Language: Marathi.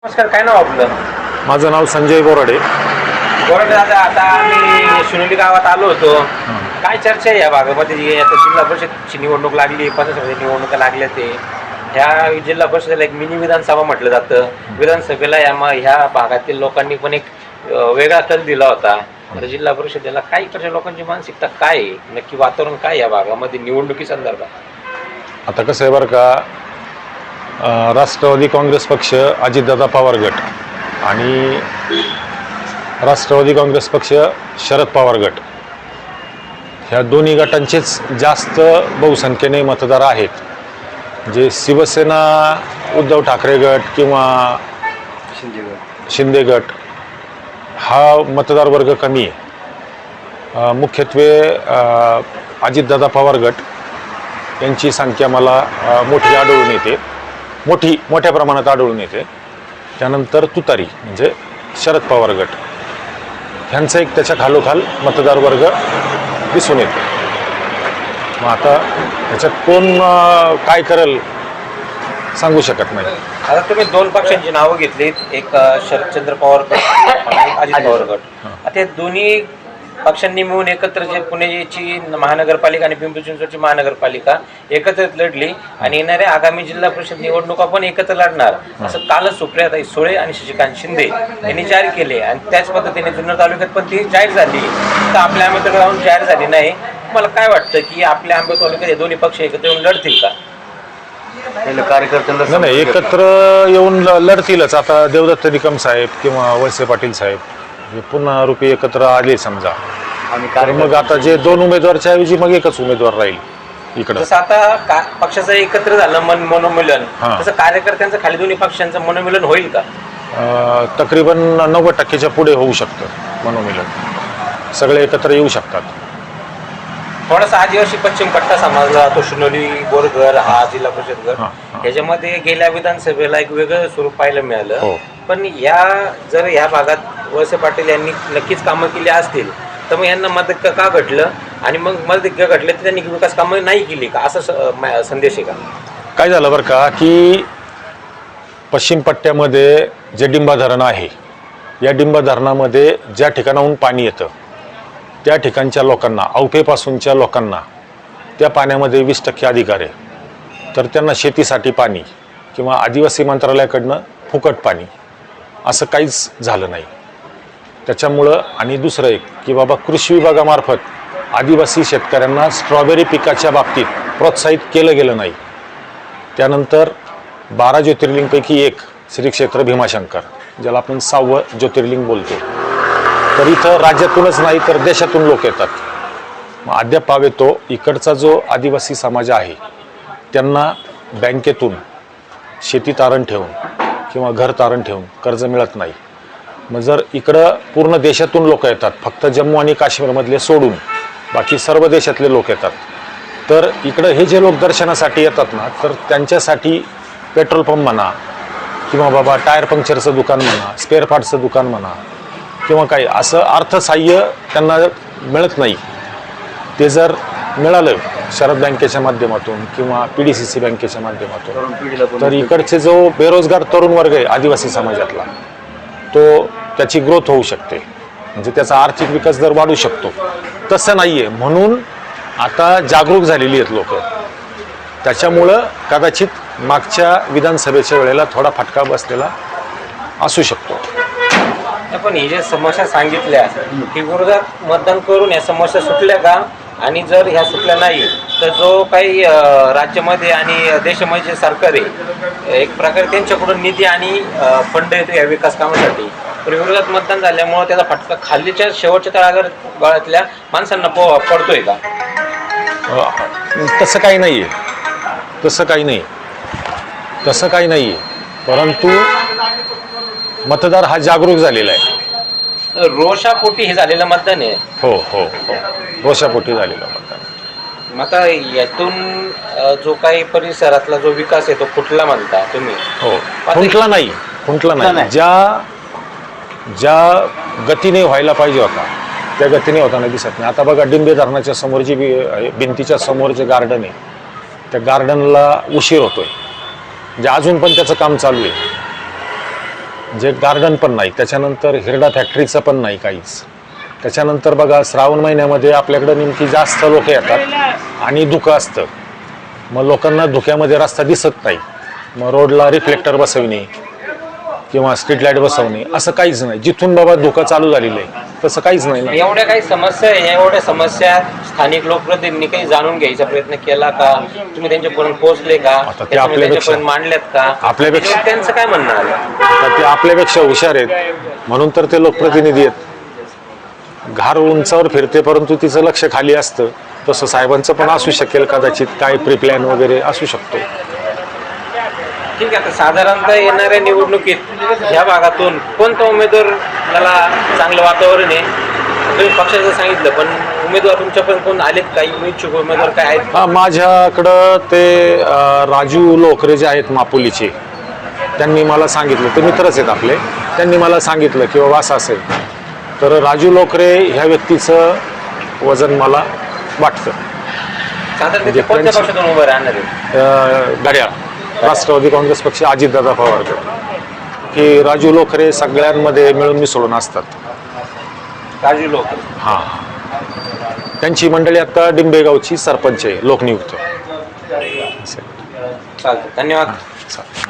नमस्कार, काय नाव आपलं? माझं नाव संजय बोराडे. दादा, आता आम्ही शिनोली गावात आलो होतो. काय चर्चा आहे या भागामध्ये? आता जिल्हा परिषदची निवडणूक लागली, पंचायत निवडणुका लागल्या. ते ह्या जिल्हा परिषदेला एक मिनी विधानसभा म्हटलं जातं. विधानसभेला ह्या भागातील लोकांनी पण एक वेगळा कल दिला होता. तर जिल्हा परिषदेला काही इकडच्या लोकांची मानसिकता काय आहे, नक्की वातावरण काय या भागामध्ये निवडणुकी संदर्भात? आता कसं आहे बरं का, राष्ट्रवादी काँग्रेस पक्ष, अजितदादा पवार गट आणि राष्ट्रवादी काँग्रेस पक्ष, शरद पवार गट, ह्या दोन्ही गटांचेच जास्त बहुसंख्येने मतदार आहेत. जे शिवसेना, उद्धव ठाकरे गट किंवा शिंदे गट हा मतदार वर्ग कमी आहे. मुख्यत्वे अजितदादा पवार गट यांची संख्या मला मोठी आढळून येते, मोठ्या प्रमाणात आढळून येते. त्यानंतर तुतारी म्हणजे शरद पवार गट, ह्यांचा एक त्याच्या खालोखाल मतदार वर्ग दिसून येतो. मग आता ह्याच्यात कोण काय करेल सांगू शकत नाही. आता तुम्ही दोन पक्षांची नावं घेतलीत, एक शरदचंद्र पवार गट आणि अजित पवार गट. आता दोन्ही पक्षांनी मिळून एकत्र जे पुण्याची महानगरपालिका आणि पिंपरी चिंचवडची महानगरपालिका एकत्रित लढली आणि येणाऱ्या आगामी जिल्हा परिषद निवडणुका पण एकत्र लढणार असं कालच सुप्रियाताई सुळे आणि शशिकांत शिंदे यांनी जाहीर केले. आणि त्याच पद्धतीने जुन्नर तालुक्यात पण ती जाहीर झाली. तर आपल्या आंबेडकर जाऊन जाहीर झाली नाही. तुम्हाला काय वाटतं की आपल्या आंबेडकर तालुक्यात हे दोन्ही पक्ष एकत्र येऊन लढतील का? कार्यकर्त्यांना नाही, एकत्र येऊन लढतीलच. आता देवदत्त निकम साहेब किंवा वळसे पाटील साहेब हे पुन्हा रूपी एकत्र आले समजा, आणि मग आता जे दोन उमेदवारच्या ऐवजी मग एकच उमेदवार राहील इकडं. जसं आता पक्षाचं एकत्र झालं मनोमिलन, तसं कार्यकर्त्यांचं खाली दोन्ही पक्षांचं मनोमिलन होईल का? तकरीबन 90% पुढे होऊ शकतं मनोमिलन, सगळे एकत्र येऊ शकतात. थोडासा आदिवासी पश्चिम पट्टा समाजला तो शिनोली बोरघर हा जिल्हा परिषद गट, ह्याच्यामध्ये गेल्या विधानसभेला एक वेगळं स्वरूप पाहायला मिळालं. पण जर ह्या भागात वळसे पाटील यांनी नक्कीच कामं केली असतील तर मग यांना मत का घटलं, आणि मग मत घटलं तर त्यांनी विकास कामं नाही केली का, असा संदेश आहे का? काय झालं बरं का की पश्चिम पट्ट्यामध्ये जे डिंबा धरण आहे, या डिंबा धरणामध्ये ज्या ठिकाणाहून पाणी येतं त्या ठिकाणच्या लोकांना, औपेपासूनच्या लोकांना त्या पाण्यामध्ये 20% अधिकार आहे. तर त्यांना शेतीसाठी पाणी किंवा आदिवासी मंत्रालयाकडनं फुकट पाणी असं काहीच झालं नाही. त्याच्यामुळं आणि दुसरं एक की बाबा कृषी विभागामार्फत आदिवासी शेतकऱ्यांना स्ट्रॉबेरी पिकाच्या बाबतीत प्रोत्साहित केलं गेलं नाही. त्यानंतर 12 ज्योतिर्लिंगपैकी एक श्री क्षेत्र भीमाशंकर, ज्याला आपण 6वं ज्योतिर्लिंग बोलतो, तर इथं राज्यातूनच नाही तर देशातून लोक येतात. मग अद्याप येतो इकडचा जो आदिवासी समाज आहे त्यांना बँकेतून शेती तारण ठेवून किंवा घर तारण ठेवून कर्ज मिळत नाही. मग जर इकडं पूर्ण देशातून लोक येतात, फक्त जम्मू आणि काश्मीरमधले सोडून बाकी सर्व देशातले लोक येतात, तर इकडं हे जे लोक दर्शनासाठी येतात ना, तर त्यांच्यासाठी पेट्रोल पंप म्हणा किंवा बाबा टायर पंक्चरचं दुकान म्हणा, स्पेअर पार्ट्सचं दुकान म्हणा किंवा काही असं अर्थसहाय्य त्यांना मिळत नाही. ते जर मिळालं शरद बँकेच्या माध्यमातून किंवा PDCC बँकेच्या माध्यमातून, तर इकडचे जो बेरोजगार तरुण वर्ग आहे आदिवासी समाजातला, तो त्याची ग्रोथ होऊ शकते, म्हणजे त्याचा आर्थिक विकास दर वाढू शकतो. तसं नाही आहे, म्हणून आता जागरूक झालेली आहेत लोक. त्याच्यामुळं कदाचित मागच्या विधानसभेच्या वेळेला थोडा फटका बसलेला असू शकतो. पण ही ज्या समस्या सांगितल्या की विरोधात मतदान करून या समस्या सुटल्या का? आणि जर ह्या सुटल्या नाही तर जो काही राज्यामध्ये आणि देशामध्ये जे सरकार आहे, एक प्रकारे त्यांच्याकडून निधी आणि फंड येतो या विकास कामासाठी, तर विरोधात मतदान झाल्यामुळे त्याचा फटका खालीच्या शेवटच्या तळागाळातल्या माणसांना पडतोय का? तसं काही नाही आहे, तसं काही नाही आहे. परंतु मतदार हा जागरूक झालेला आहे. रोषापोटी हे झालेलं मतदान आहे. हो, रोषापोटी झालेलं मतदान. मग आता यातून जो काही परिसरातला जो विकास आहे तो फुटला म्हणता तुम्ही? हो, खुंटला नाही. ज्या गतीने व्हायला पाहिजे होता त्या गतीने होताना दिसत नाही. आता बघा, डिंबे धरणाच्या समोरची भिंतीच्या समोर जे गार्डन आहे त्या गार्डनला उशीर होतोय, म्हणजे अजून पण त्याचं काम चालू आहे. जे गार्डन पण नाही, त्याच्यानंतर हिरडा फॅक्टरीचं पण नाही काहीच. त्याच्यानंतर बघा श्रावण महिन्यामध्ये आपल्याकडे नेमकी जास्त लोक येतात आणि धुकं असतं, मग लोकांना धुक्यामध्ये रस्ता दिसत नाही, मग रोडला रिफ्लेक्टर बसवणे किंवा स्ट्रीट लाईट बसवणे असं काहीच नाही. जिथून बाबा धुकं चालू झालेलं आहे तसं काहीच नाही ना. एवढ्या काही समस्या आहे, एवढ्या समस्या स्थानिक लोकप्रतिनिधींनी काही जाणून घ्यायचा प्रयत्न केला का? तुम्ही त्यांच्यापर्यंत पोहोचले का? आता ते त्यांच्यापर्यंत मांडल्यात का? आपल्यापेक्षा त्यांचं काय म्हणणं आलं? तर ते आपल्यापेक्षा हुशार आहेत म्हणून तर ते लोकप्रतिनिधी आहेत. घार उंचावर फिरते परंतु तिचं लक्ष खाली असतं. तसं साहेबांचं पण असू शकेल कदाचित, काय प्री प्लॅन वगैरे असू शकतो. ठीक आहे, आता साधारणतः येणाऱ्या निवडणुकीत ह्या भागातून कोणता उमेदवार मला चांगलं वातावरण आहे? तुम्ही पक्षाचं सांगितलं, पण उमेदवार तुमच्यापर्यंत कोण आलेत? काही इच्छुक उमेदवार काय आहेत? हा, माझ्याकडं ते राजू लोकरे जे आहेत मापुलीचे, त्यांनी मला सांगितलं, ते मित्रच आहेत आपले, त्यांनी मला सांगितलं की बाबा असं असेल. तर राजू लोकरे ह्या व्यक्तीचं वजन मला वाटतं. साधारण ते कोणत्या पक्षातून उभं राहणार आहे? घड्याळ राष्ट्रवादी काँग्रेस पक्ष, अजितदादा पवार गट, की राजू लोकरे सगळ्यांमध्ये मिळून मिसळून असतात. राजू लोक हां, त्यांची मंडळी आता डिंबेगावची सरपंच आहे, लोकनियुक्त. चालतं, धन्यवाद. चालेल.